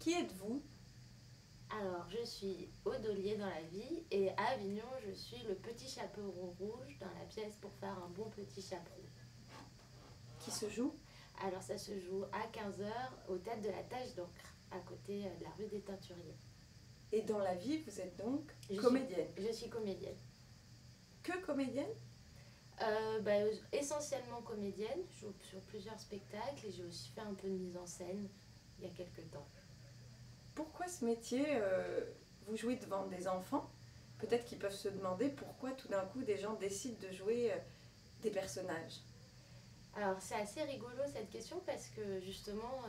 Qui êtes-vous? Alors, je suis Odolier dans la vie et à Avignon, je suis le petit chaperon rouge dans la pièce pour faire un bon petit chaperon. Qui se joue? Alors, ça se joue à 15 heures au théâtre de la Tache d'Encre, à côté de la rue des Teinturiers. Et dans la vie, vous êtes donc comédienne? Je suis comédienne. Que comédienne? Essentiellement comédienne, je joue sur plusieurs spectacles et j'ai aussi fait un peu de mise en scène il y a quelques temps. Pourquoi ce métier? Vous jouez devant des enfants? Peut-être qu'ils peuvent se demander pourquoi tout d'un coup des gens décident de jouer des personnages. Alors c'est assez rigolo cette question parce que justement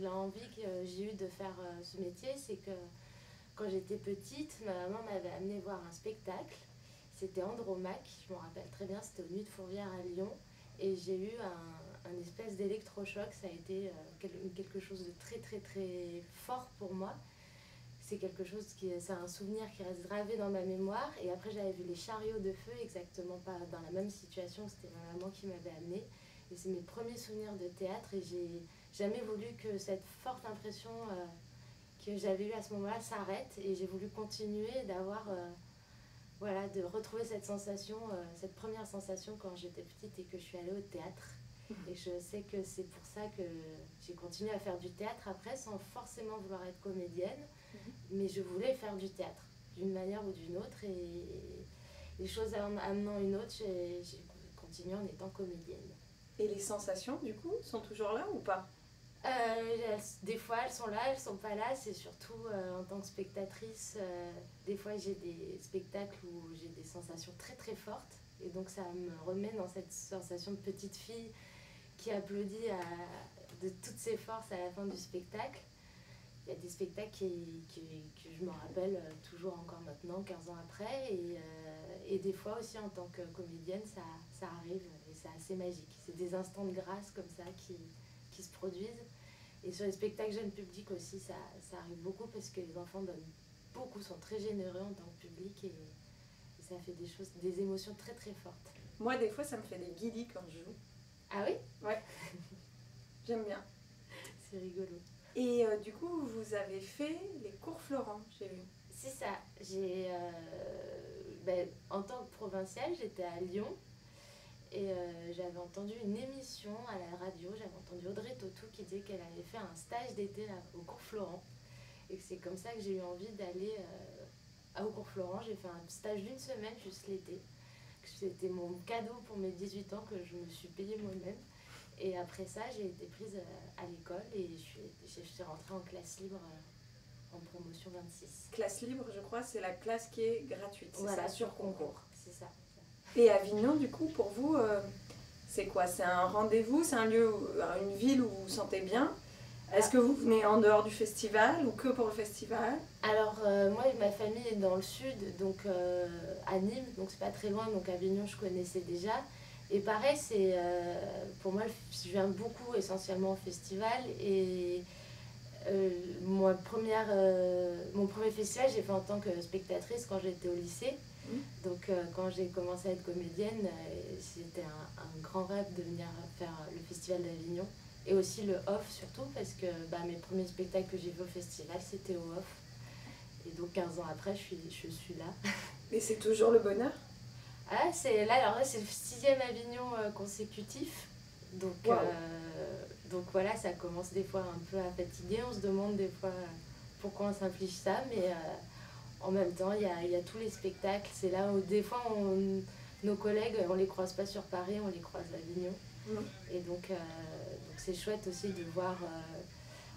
l'envie que j'ai eue de faire ce métier, c'est que quand j'étais petite, ma maman m'avait amené voir un spectacle. C'était Andromaque, je me rappelle très bien, c'était aux Nuits de Fourvière à Lyon. Et j'ai eu un espèce d'électrochoc, ça a été quelque chose de très très très fort pour moi. C'est c'est un souvenir qui reste gravé dans ma mémoire. Et après j'avais vu les chariots de feu, exactement pas dans la même situation, c'était ma maman qui m'avait amenée. Et c'est mes premiers souvenirs de théâtre et j'ai jamais voulu que cette forte impression que j'avais eue à ce moment-là s'arrête. Et j'ai voulu continuer d'avoir... de retrouver cette sensation, cette première sensation quand j'étais petite et que je suis allée au théâtre. Et je sais que c'est pour ça que j'ai continué à faire du théâtre après, sans forcément vouloir être comédienne. Mais je voulais faire du théâtre, d'une manière ou d'une autre. Et les choses amenant une autre, j'ai continué en étant comédienne. Et les sensations, du coup, sont toujours là ou pas? Des fois elles sont là, elles sont pas là, c'est surtout en tant que spectatrice, des fois j'ai des spectacles où j'ai des sensations très très fortes et donc ça me remet dans cette sensation de petite fille qui applaudit de toutes ses forces à la fin du spectacle. Il y a des spectacles que je me rappelle toujours encore maintenant, 15 ans après, et des fois aussi en tant que comédienne ça arrive et c'est assez magique. C'est des instants de grâce comme ça qui se produisent. Et sur les spectacles jeunes publics aussi, ça arrive beaucoup parce que les enfants donnent beaucoup, sont très généreux en tant que public et ça fait des émotions très très fortes. Moi, des fois, ça me fait des guillis quand je joue. Ah oui? Ouais. J'aime bien. C'est rigolo. Et du coup, vous avez fait les cours Florent, j'ai vu. C'est ça. En tant que provinciale, j'étais à Lyon. Et j'avais entendu une émission à la radio, j'avais entendu Audrey Tautou qui disait qu'elle avait fait un stage d'été au cours Florent. Et c'est comme ça que j'ai eu envie d'aller au cours Florent. J'ai fait un stage d'une semaine juste l'été. C'était mon cadeau pour mes 18 ans que je me suis payée moi-même. Et après ça, j'ai été prise à l'école et je suis rentrée en classe libre en promotion 26. Classe libre, je crois, c'est la classe qui est gratuite, c'est voilà, ça, sur concours. C'est ça. Et Avignon, du coup, pour vous, c'est quoi? C'est un rendez-vous? C'est un lieu, une ville où vous vous sentez bien? Est-ce que vous venez en dehors du festival ou que pour le festival? Alors, moi et ma famille est dans le sud, donc à Nîmes, donc c'est pas très loin, donc Avignon je connaissais déjà. Et pareil, pour moi, je viens beaucoup essentiellement au festival et mon premier festival, j'ai fait en tant que spectatrice quand j'étais au lycée. Donc quand j'ai commencé à être comédienne, c'était un grand rêve de venir faire le festival d'Avignon. Et aussi le off surtout, parce que mes premiers spectacles que j'ai vus au festival, c'était au off. Et donc 15 ans après, je suis là. Et c'est toujours le bonheur? Ah, c'est le 6e Avignon consécutif. Donc, wow. Donc voilà, ça commence des fois un peu à fatiguer. On se demande des fois pourquoi on s'inflige ça, mais en même temps, il y a tous les spectacles. C'est là où des fois, nos collègues, on les croise pas sur Paris, on les croise à Avignon. Et donc c'est chouette aussi de voir,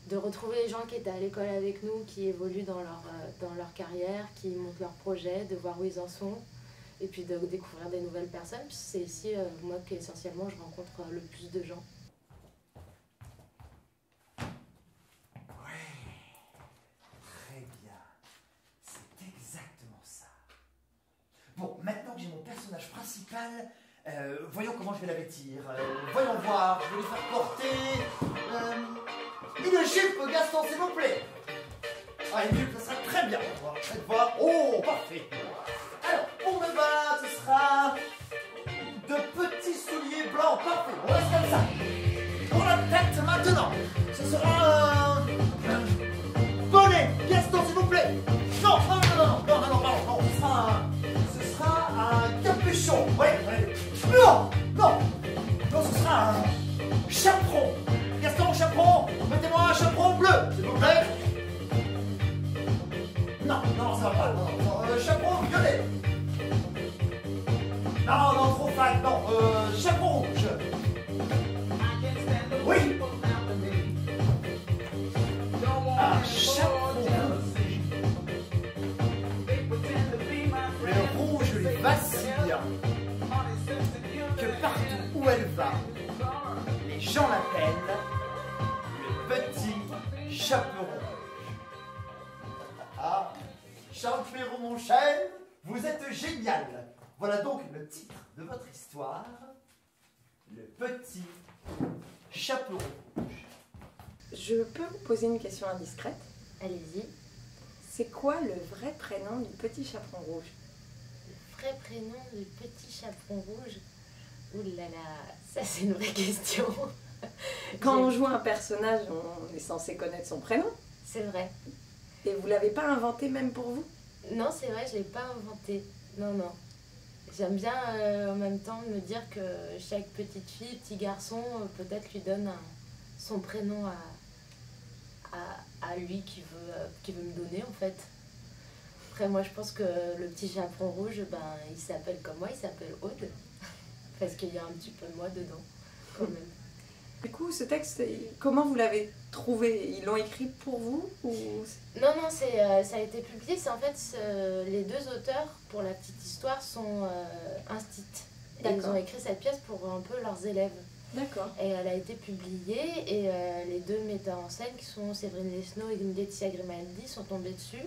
de retrouver les gens qui étaient à l'école avec nous, qui évoluent dans leur carrière, qui montent leurs projets, de voir où ils en sont. Et puis de découvrir des nouvelles personnes. Puis c'est ici, moi, qu'essentiellement, je rencontre le plus de gens. Ouais, très bien. C'est exactement ça. Bon, maintenant que j'ai mon personnage principal, voyons comment je vais la vêtir. Voyons voir, je vais lui faire porter une jupe, Gaston, s'il vous plaît. Ah, une jupe, ça sera très bien. On va voir. Oh, parfait. Alors, pour le bas, ce sera de petits souliers blancs, parfait, on reste comme ça. Pour la tête, maintenant, ce sera Charles Perrault, mon cher, vous êtes génial. Voilà donc le titre de votre histoire, Le Petit Chaperon Rouge. Je peux vous poser une question indiscrète? Allez-y. C'est quoi le vrai prénom du petit chaperon rouge? Le vrai prénom du petit chaperon rouge. Ouh là là, ça c'est une vraie question. Quand on joue un personnage, on est censé connaître son prénom. C'est vrai. Et vous l'avez pas inventé même pour vous? Non, c'est vrai, je l'ai pas inventé. Non, non. J'aime bien en même temps me dire que chaque petite fille, petit garçon, peut-être lui donne son prénom à lui qui veut me donner en fait. Après moi je pense que le petit chaperon rouge, ben, il s'appelle comme moi, il s'appelle Aude. Parce qu'il y a un petit peu de moi dedans quand même. Du coup, ce texte, comment vous l'avez trouvé? Ils l'ont écrit pour vous ou... Non, non, ça a été publié. C'est en fait les deux auteurs pour la petite histoire sont instits. Et ils ont écrit cette pièce pour un peu leurs élèves. D'accord. Et elle a été publiée et les deux metteurs en scène qui sont Séverine Lesnaud et Laetitia Grimaldi sont tombées dessus.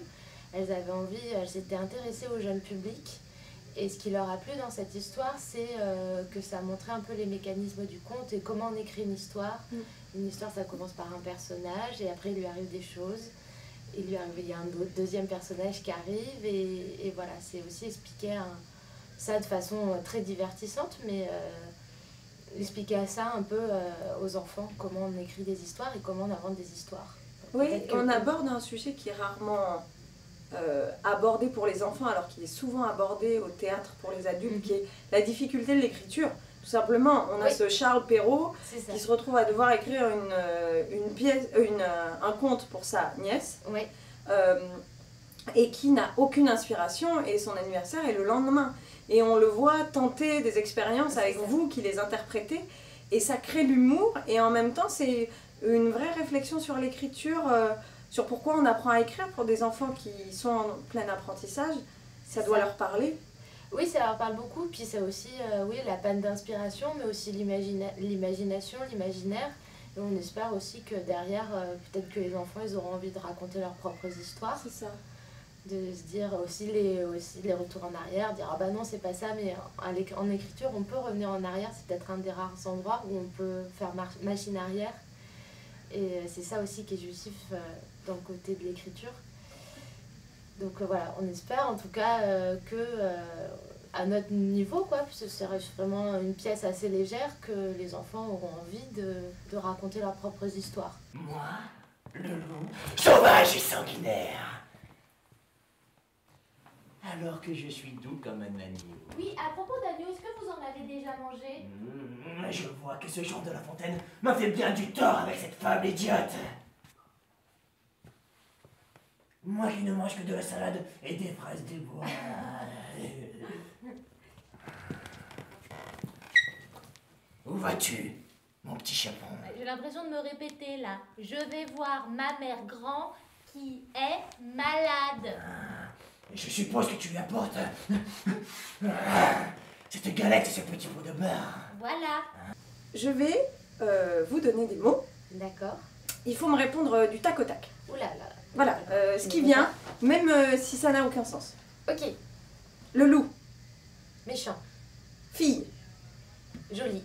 Elles avaient envie, elles s'étaient intéressées au jeune public. Et ce qui leur a plu dans cette histoire, c'est que ça montrait un peu les mécanismes du conte et comment on écrit une histoire. Une histoire, ça commence par un personnage et après il lui arrive des choses. Il y a un deuxième personnage qui arrive et voilà, c'est aussi expliquer ça de façon très divertissante, mais expliquer ça un peu aux enfants, comment on écrit des histoires et comment on invente des histoires. Oui, on aborde un sujet qui est rarement abordé pour les enfants, alors qu'il est souvent abordé au théâtre pour les adultes, qui est la difficulté de l'écriture. Tout simplement, on a ce Charles Perrault qui se retrouve à devoir écrire un conte pour sa nièce, et qui n'a aucune inspiration, et son anniversaire est le lendemain. Et on le voit tenter des expériences avec vous qui les interprétez, et ça crée l'humour, et en même temps c'est une vraie réflexion sur l'écriture, sur pourquoi on apprend à écrire pour des enfants qui sont en plein apprentissage. Ça doit leur parler. Oui, ça leur parle beaucoup, puis c'est aussi la panne d'inspiration, mais aussi l'imagination, l'imaginaire. Et on espère aussi que derrière, peut-être que les enfants, ils auront envie de raconter leurs propres histoires. C'est ça. De se dire aussi les retours en arrière, dire ah bah non c'est pas ça, mais en écriture on peut revenir en arrière, c'est peut-être un des rares endroits où on peut faire machine arrière. Et c'est ça aussi qui est jouissif dans le côté de l'écriture. Donc voilà, on espère en tout cas que à notre niveau, quoi, puisque ce serait vraiment une pièce assez légère, que les enfants auront envie de raconter leurs propres histoires. Moi, le loup, sauvage et sanguinaire. Alors que je suis doux comme un agneau. Oui, à propos d'agneau, est-ce que vous en avez déjà mangé? Je vois que ce Jean de La Fontaine m'a fait bien du tort avec cette fable idiote. Moi qui ne mange que de la salade et des fraises des bois. Où vas-tu, mon petit chaperon? J'ai l'impression de me répéter là. Je vais voir ma mère grand qui est malade. Je suppose que tu lui apportes cette galette et ce petit pot de beurre. Voilà. Je vais vous donner des mots. D'accord. Il faut me répondre du tac au tac. Ouh là là. Voilà, ce qui vient, même si ça n'a aucun sens. Ok. Le loup. Méchant. Fille. Joli.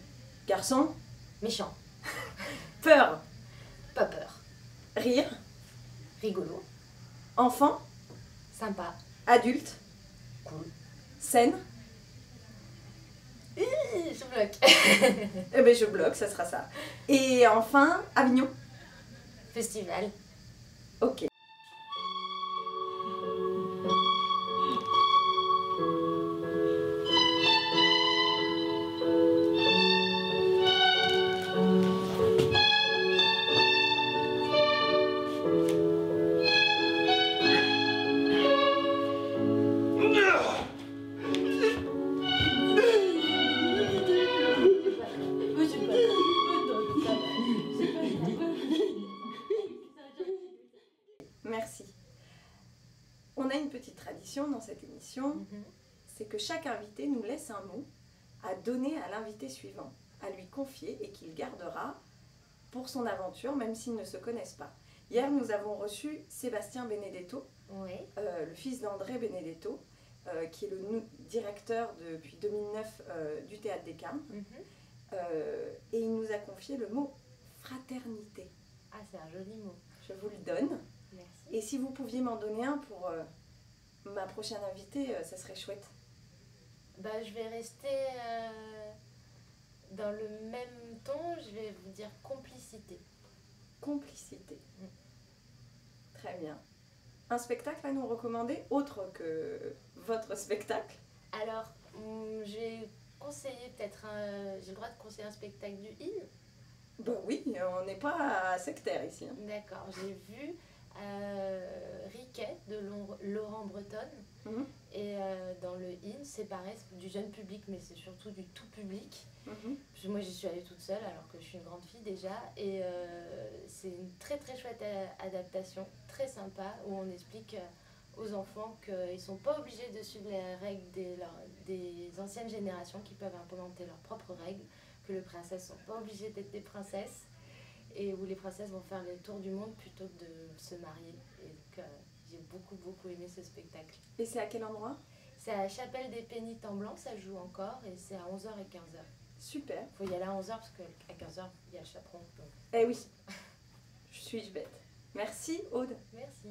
Garçon. Méchant. Peur. Pas peur. Rire. Rigolo. Enfant. Sympa. Adulte. Cool. Scène. Je bloque. Eh ben je bloque, ça sera ça. Et enfin, Avignon. Festival. Ok. Merci. On a une petite tradition dans cette émission, c'est que chaque invité nous laisse un mot à donner à l'invité suivant, à lui confier et qu'il gardera pour son aventure, même s'ils ne se connaissent pas. Hier, nous avons reçu Sébastien Benedetto, Oui. le fils d'André Benedetto, qui est le directeur depuis 2009 du Théâtre des Carmes. Et il nous a confié le mot fraternité. Ah, c'est un joli mot. Je vous le donne. Merci. Et si vous pouviez m'en donner un pour ma prochaine invitée, ça serait chouette. Bah, je vais rester dans le même ton, je vais vous dire complicité. Complicité. Très bien. Un spectacle à nous recommander, autre que votre spectacle? Alors, j'ai conseillé peut-être j'ai le droit de conseiller un spectacle du IN. Ben oui, on n'est pas sectaire ici. Hein. D'accord, j'ai vu Riquet de Laurent Bretonne. Mhm. Et dans le IN, c'est pareil, c'est du jeune public, mais c'est surtout du tout public. Mhm. Parce que moi, j'y suis allée toute seule, alors que je suis une grande fille déjà. Et c'est une très très chouette adaptation, très sympa, où on explique aux enfants qu'ils ne sont pas obligés de suivre les règles des anciennes générations, qui peuvent implémenter leurs propres règles, que les princesses ne sont pas obligées d'être des princesses, et où les princesses vont faire le tour du monde plutôt que de se marier. Et donc, j'ai beaucoup aimé ce spectacle. Et c'est à quel endroit? C'est à la Chapelle des Pénitents Blancs, ça joue encore, et c'est à 11h et 15h. Super. Il faut y aller à 11h parce qu'à 15h, il y a le chaperon. Donc. Eh oui, je suis bête. Merci Aude. Merci.